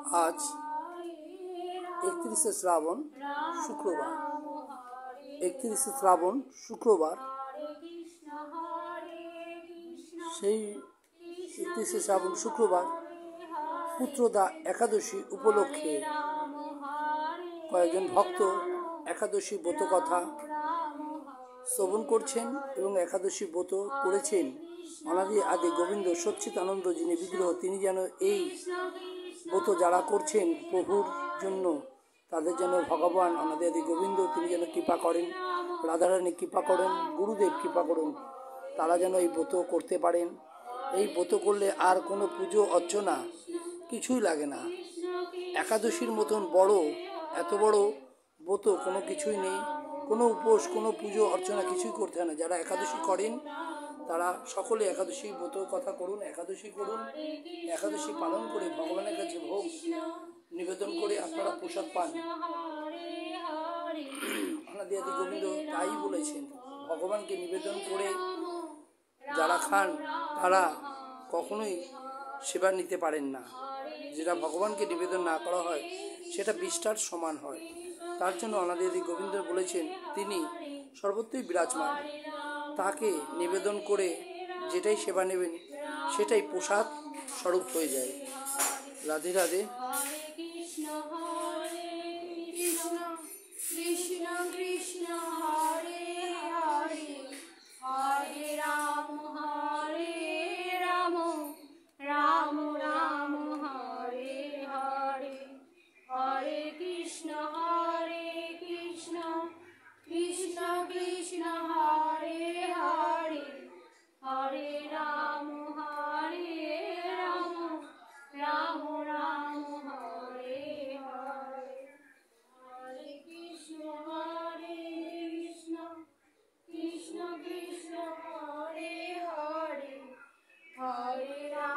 आज 31 श्रावण शुक्रवार 31 श्रावण शुक्रवार সেই 31 শ্রাবণ শুক্রবার পুত্রদা একাদশী উপলক্ষে কয়েকজন ভক্ত একাদশী ব্রত কথা শ্রবণ করছেন এবং একাদশী ব্রত করেছেন। অনাদি আদি গোবিন্দ সচ্চিদানন্দ যিনি বিগ্রহ, তিনি যেন এই ব্রত যারা করছেন প্রভুর জন্য, তাদের যেন ভগবান অনাদি আদি গোবিন্দ তিনি যেন কৃপা করেন, রাধারানী কৃপা করেন, গুরুদেব কৃপা করুন, তারা যেন এই ব্রত করতে পারেন। এই ব্রত করলে আর কোনো পুজো অর্চনা কিছুই লাগে না। একাদশীর মতন এত বড় ব্রত কোনো কিছুই নেই। কোনো উপোস, কোনো পুজো অর্চনা কিছুই করতে হয় না। যারা একাদশী করেন তারা সকলে একাদশী ব্রত কথা করুন, একাদশী করুন, একাদশী পালন করে ভগবানের কাছে ভোগ নিবেদন করে আপনারা প্রসাদ পান। অনাদি আদি গোবিন্দ তাই বলেছেন, ভগবানকে নিবেদন করে যারা খান তারা কখনোই সেবা নিতে পারেন না। যেটা ভগবানকে নিবেদন না করা হয় সেটা বিষ্ঠার সমান হয়। তার জন্য অনাদি আদি গোবিন্দ বলেছেন তিনি সর্বত্রই বিরাজমান, তাকে নিবেদন করে যেটাই সেবা নেবেন সেটাই প্রসাদ স্বরূপ হয়ে যায়। রাধে রাধে। কৃষ্ণ কৃষ্ণ হরে হরে, হরে রাম রাম রাম হরে হরে, হরে কৃষ্ণ কৃষ্ণ কৃষ্ণ হরে হরে, হরে রাম রাম রাম হরে হরে, হরে কৃষ্ণ কৃষ্ণ কৃষ্ণ হরে হরে, হরে রাম